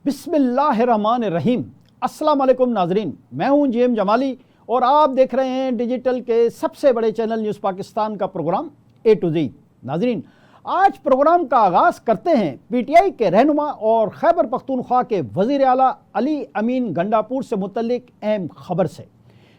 बिस्मिल्लाहिर्रहमानिर्रहीम। अस्सलाम वालेकुम नाजरीन, मैं हूं जीएम जमाली और आप देख रहे हैं डिजिटल के सबसे बड़े चैनल न्यूज़ पाकिस्तान का प्रोग्राम ए टू जी। नाजरीन, आज प्रोग्राम का आगाज़ करते हैं पीटीआई के रहनुमा और खैबर पख्तूनख्वा के वज़ीर आला अली अमीन गंडापुर से मुतल्लिक अहम खबर से।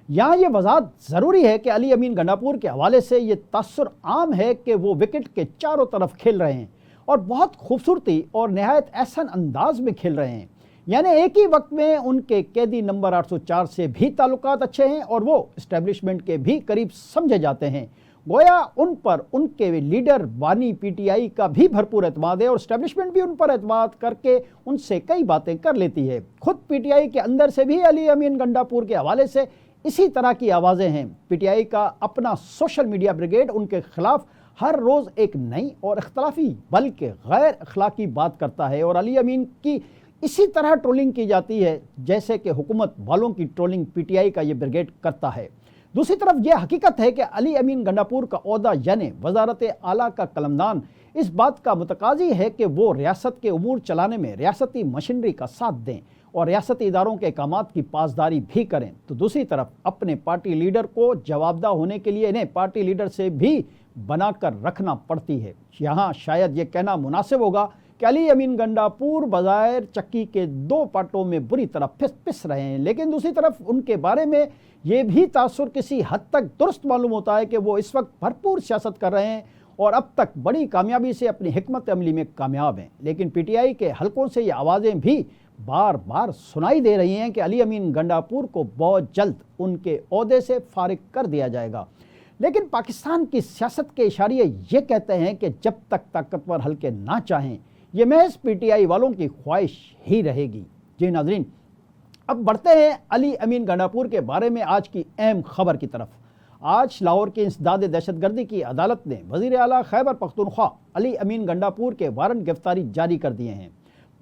यहाँ ये वजाहत ज़रूरी है कि अली अमीन गंडापुर के हवाले से ये तासुर आम है कि वो विकेट के चारों तरफ खेल रहे हैं और बहुत खूबसूरती और नहायत एहसन अंदाज में खेल रहे हैं। यानी एक ही वक्त में उनके कैदी नंबर 804 से भी ताल्लुकात अच्छे हैं और वो इस्टेब्लिशमेंट के भी करीब समझे जाते हैं। गोया उन पर उनके लीडर बानी पीटीआई का भी भरपूर एतमाद है और इस्टेब्लिशमेंट भी उन पर एतमाद करके उनसे कई बातें कर लेती है। खुद पीटीआई के अंदर से भी अली अमीन गंडापुर के हवाले से इसी तरह की आवाज़ें हैं। पीटीआई का अपना सोशल मीडिया ब्रिगेड उनके खिलाफ हर रोज़ एक नई और इख्तलाफी बल्कि गैर अखलाकी बात करता है और अली अमीन की इसी तरह ट्रोलिंग की जाती है जैसे कि हुकूमत वालों की ट्रोलिंग पीटीआई का ये ब्रिगेड करता है। दूसरी तरफ यह हकीकत है कि अली अमीन गंडापुर का ओहदा यानी वजारत आला का कलमदान इस बात का मुतकाजी है कि वो रियासत के उमूर चलाने में रियासती मशीनरी का साथ दें और रियासती इदारों के अहकामात की पासदारी भी करें, तो दूसरी तरफ अपने पार्टी लीडर को जवाबदा होने के लिए इन्हें पार्टी लीडर से भी बनाकर रखना पड़ती है। यहाँ शायद ये कहना मुनासिब होगा कि अली अमीन गंडापुर बज़ाहिर चक्की के दो पार्टों में बुरी तरह पिस रहे हैं, लेकिन दूसरी तरफ उनके बारे में ये भी तासुर किसी हद तक दुरुस्त मालूम होता है कि वो इस वक्त भरपूर सियासत कर रहे हैं और अब तक बड़ी कामयाबी से अपनी हिकमत अमली में कामयाब हैं। लेकिन पीटीआई के हलकों से ये आवाज़ें भी बार बार सुनाई दे रही हैं कि अली अमीन गंडापुर को बहुत जल्द उनके ओहदे से फारिग कर दिया जाएगा। लेकिन पाकिस्तान की सियासत के इशारे ये कहते हैं कि जब तक ताकतवर हलके ना चाहें ये महज पीटीआई वालों की ख्वाहिश ही रहेगी। जी नाजरीन, अब बढ़ते हैं अली अमीन गंडापुर के बारे में आज की अहम खबर की तरफ। आज लाहौर की इंसदाद दहशतगर्दी की अदालत ने वज़ीर आला खैबर पख्तूनख्वा अली अमीन गंडापुर के वारंट गिरफ्तारी जारी कर दिए हैं।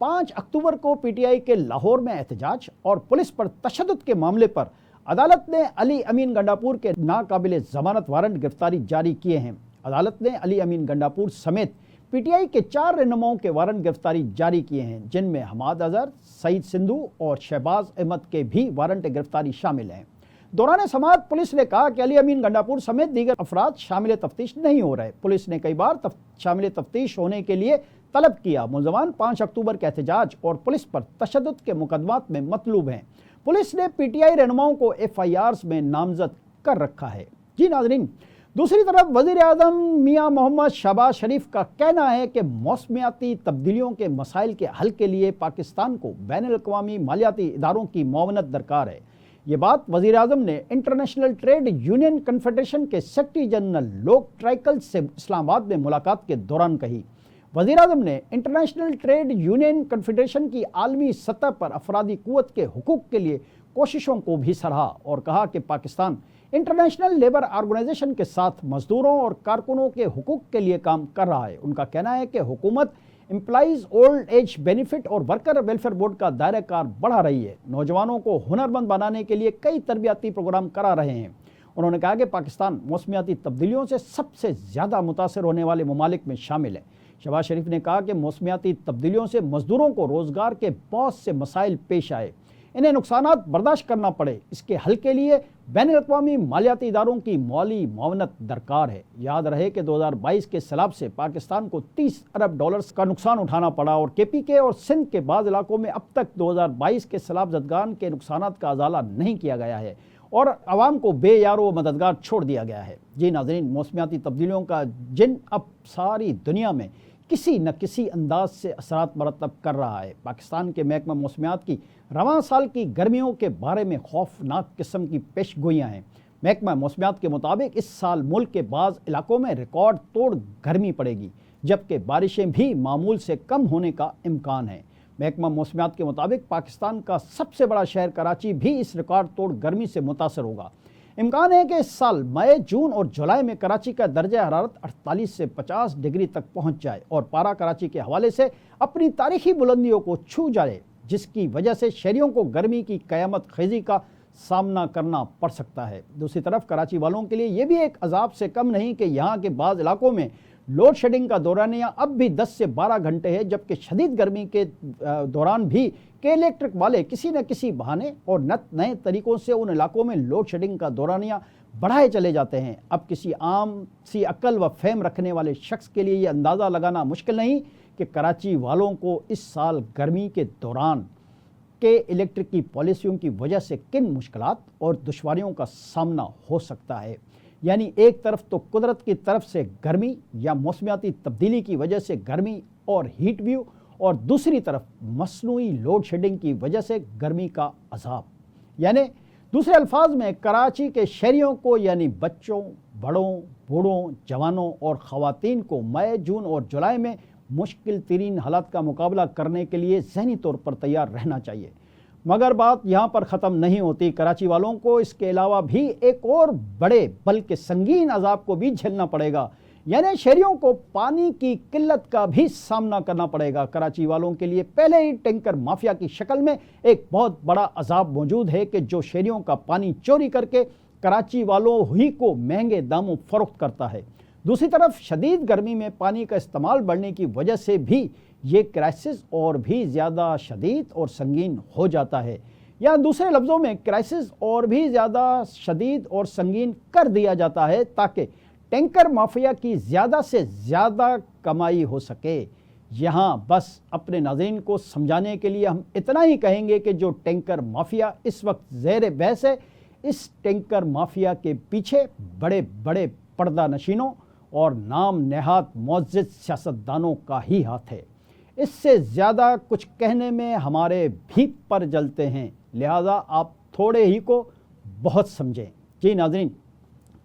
5 अक्टूबर को पीटीआई के लाहौर में एहतजाज और पुलिस पर तशद्दुद के मामले पर अदालत ने अली अमीन गंडापुर के नाकाबिल ज़मानत वारंट गिरफ्तारी जारी किए हैं। अदालत ने अली अमीन गंडापुर समेत पीटीआई के 4 रहनुमाओं के वारंट गिरफ्तारी जारी किए हैं, जिनमें हमाद अजहर, सईद सिंधु और शहबाज अहमद के भी वारंट गिरफ्तारी शामिल हैं। दौरान समाअत पुलिस ने कहा कि अली अमीन गंडापुर समेत दीगर अफराद शामिल तफ्तीश नहीं हो रहे। पुलिस ने कई बार शामिल तफ्तीश होने के लिए तलब किया। मुलजमान 5 अक्टूबर के एहतजाज और पुलिस पर तशद्दुद के मुकदमात में मतलूब हैं। पुलिस ने पीटीआई रहनुमाओं को FIRs में नामजद कर रखा है। जी नाजरीन, दूसरी तरफ वज़ीर आज़म मियां मोहम्मद शहबाज शरीफ का कहना है कि मौसमियाती तब्दीलियों के मसाइल के हल के लिए पाकिस्तान को बैनुल-अक़वामी मालियाती इदारों की मुआवनत दरकार है। ये बात वज़ीर आज़म ने इंटरनेशनल ट्रेड यूनियन कन्फेडरेशन के सेक्रेटरी जनरल लोक ट्राइकल से इस्लामाबाद में मुलाकात के दौरान कही। वज़ीर आज़म ने इंटरनेशनल ट्रेड यूनियन कन्फेडरेशन की आलमी सतह पर अफरादी क़ुव्वत के हुकूक के लिए कोशिशों को भी सराहा और कहा कि पाकिस्तान इंटरनेशनल लेबर ऑर्गेनाइजेशन के साथ मजदूरों और कारकुनों के हुकूक के लिए काम कर रहा है। उनका कहना है कि हुकूमत एम्प्लॉइज़ ओल्ड एज बेनिफिट और वर्कर वेलफेयर बोर्ड का दायरा कार बढ़ा रही है। नौजवानों को हुनरमंद बनाने के लिए कई तरबियाती प्रोग्राम करा रहे हैं। उन्होंने कहा कि पाकिस्तान मौसमियाती तब्दीलियों से सबसे ज़्यादा मुतासर होने वाले ममालिक में शामिल है। शहबाज शरीफ ने कहा कि मौसमियाती तब्दीलियों से मजदूरों को रोज़गार के बहुत से मसाइल पेश आए, इन्हें नुकसानात बर्दाश्त करना पड़े। इसके हल के लिए बैनुल-अक़वामी मालियाती इदारों की माली मुआवनत दरकार है। याद रहे कि 2022 के सैलाब से पाकिस्तान को 30 अरब डॉलर्स का नुकसान उठाना पड़ा और KPK और सिंध के बाद इलाकों में अब तक 2022 के सैलाब ज़दगान के नुकसानात का अजाला नहीं किया गया है और आवाम को बेयारो मददगार छोड़ दिया गया है। जी नाज़रीन, मौसमियाती तब्दीलियों का जिन अब सारी दुनिया में किसी न किसी अंदाज से असरात मरतब कर रहा है। पाकिस्तान के महकमा मौसमियात की रवां साल की गर्मियों के बारे में खौफनाक किस्म की पेशगोइयाँ हैं। महकमा मौसमियात के मुताबिक इस साल मुल्क के बाज़ इलाकों में रिकॉर्ड तोड़ गर्मी पड़ेगी, जबकि बारिशें भी मामूल से कम होने का इम्कान है। महकमा मौसमियात के मुताबिक पाकिस्तान का सबसे बड़ा शहर कराची भी इस रिकॉर्ड तोड़ गर्मी से मुतासर होगा। इम्कान है कि इस साल मई, जून और जुलाई में कराची का दर्जा हरारत 48 से 50 डिग्री तक पहुंच जाए और पारा कराची के हवाले से अपनी तारीखी बुलंदियों को छू जाए, जिसकी वजह से शहरियों को गर्मी की क़यामत खेज़ी का सामना करना पड़ सकता है। दूसरी तरफ कराची वालों के लिए ये भी एक अजाब से कम नहीं कि यहाँ के बाज़ इलाकों में लोड शेडिंग का दौरानिया अब भी 10 से 12 घंटे है, जबकि शदीद गर्मी के दौरान भी के इलेक्ट्रिक वाले किसी न किसी बहाने और नए तरीकों से उन इलाकों में लोड शेडिंग का दौरानिया बढ़ाए चले जाते हैं। अब किसी आम सी अक्ल व फहम रखने वाले शख्स के लिए ये अंदाज़ा लगाना मुश्किल नहीं कि कराची वालों को इस साल गर्मी के दौरान के इलेक्ट्रिक की पॉलिसियों की वजह से किन मुश्किलात और दुश्वारियों का सामना हो सकता है। यानी एक तरफ तो कुदरत की तरफ से गर्मी या मौसमियाती तब्दीली की वजह से गर्मी और हीट वेव, और दूसरी तरफ मसनूई लोड शेडिंग की वजह से गर्मी का अजाब। यानी दूसरे अल्फाज में कराची के शहरियों को यानी बच्चों, बड़ों, बूढ़ों, जवानों और ख़वातीन को मई, जून और जुलाई में मुश्किल तरीन हालात का मुकाबला करने के लिए ज़हनी तौर पर तैयार रहना चाहिए। मगर बात यहाँ पर ख़त्म नहीं होती। कराची वालों को इसके अलावा भी एक और बड़े बल्कि संगीन अजाब को भी झेलना पड़ेगा, यानी शहरियों को पानी की किल्लत का भी सामना करना पड़ेगा। कराची वालों के लिए पहले ही टैंकर माफिया की शक्ल में एक बहुत बड़ा अजाब मौजूद है कि जो शहरियों का पानी चोरी करके कराची वालों ही को महंगे दामों फरोख्त करता है। दूसरी तरफ शदीद गर्मी में पानी का इस्तेमाल बढ़ने की वजह से भी ये क्राइसिस और भी ज़्यादा शदीद और संगीन हो जाता है, या दूसरे लफ्ज़ों में क्राइसिस और भी ज़्यादा शदीद और संगीन कर दिया जाता है ताकि टैंकर माफिया की ज़्यादा से ज़्यादा कमाई हो सके। यहाँ बस अपने नाज़रीन को समझाने के लिए हम इतना ही कहेंगे कि जो टैंकर माफिया इस वक्त ज़ेर बहस है, इस टैंकर माफिया के पीछे बड़े बड़े पर्दा नशीनों और नाम नेहात मुअज़्ज़ज़ सियासतदानों का ही हाथ है। इससे ज़्यादा कुछ कहने में हमारे भी पर जलते हैं, लिहाजा आप थोड़े ही को बहुत समझें। जी नाज़रीन,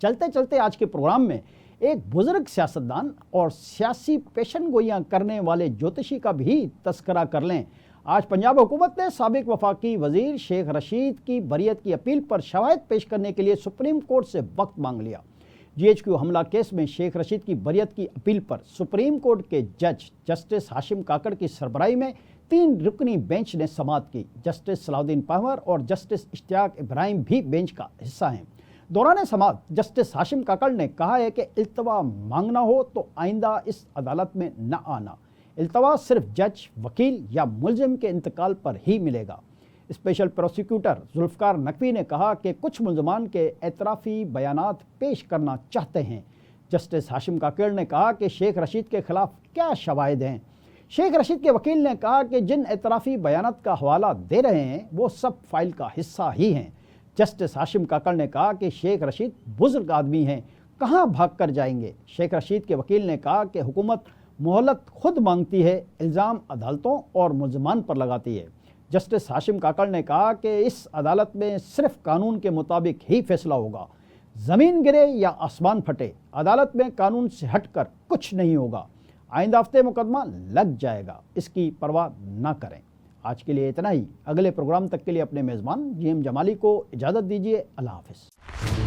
चलते चलते आज के प्रोग्राम में एक बुज़ुर्ग सियासतदान और सियासी पेशन गोइयाँ करने वाले ज्योतिषी का भी तस्करा कर लें। आज पंजाब हुकूमत ने साबिक वफाकी वज़ीर शेख रशीद की बरियत की अपील पर शवाहिद पेश करने के लिए सुप्रीम कोर्ट से वक्त मांग लिया। GHQ हमला केस में शेख रशीद की बरियत की अपील पर सुप्रीम कोर्ट के जज जस्टिस हाशिम काकड़ की सरबराही में 3 रुकनी बेंच ने समाअत की। जस्टिस सलाउद्दीन पहवर और जस्टिस इश्तियाक इब्राहिम भी बेंच का हिस्सा हैं। दौरान समाअत जस्टिस हाशिम काकड़ ने कहा है कि इल्तवा मांगना हो तो आइंदा इस अदालत में न आना। इल्तवा सिर्फ जज, वकील या मुलजिम के इंतकाल पर ही मिलेगा। स्पेशल प्रोसिक्यूटर जुल्फ़कार नकवी ने कहा कि कुछ मुलजमान के एतराफ़ी बयानात पेश करना चाहते हैं। जस्टिस हाशिम काकड़ ने कहा कि शेख रशीद के खिलाफ क्या शवाहिद हैं। शेख रशीद के वकील ने कहा कि जिन एतराफ़ी बयानात का हवाला दे रहे हैं वो सब फाइल का हिस्सा ही हैं। जस्टिस हाशिम काकड़ ने कहा कि शेख रशीद बुजुर्ग आदमी हैं, कहाँ भाग कर जाएंगे। शेख रशीद के वकील ने कहा कि हुकूमत मोहलत खुद मांगती है, इल्ज़ाम अदालतों और मुलजमान पर लगाती है। जस्टिस हाशिम काकड़ ने कहा कि इस अदालत में सिर्फ कानून के मुताबिक ही फैसला होगा। ज़मीन गिरे या आसमान फटे, अदालत में कानून से हटकर कुछ नहीं होगा। आइंदा हफ्ते मुकदमा लग जाएगा, इसकी परवाह ना करें। आज के लिए इतना ही। अगले प्रोग्राम तक के लिए अपने मेज़बान GM जमाली को इजाज़त दीजिए। अल्लाह हाफ़िज़।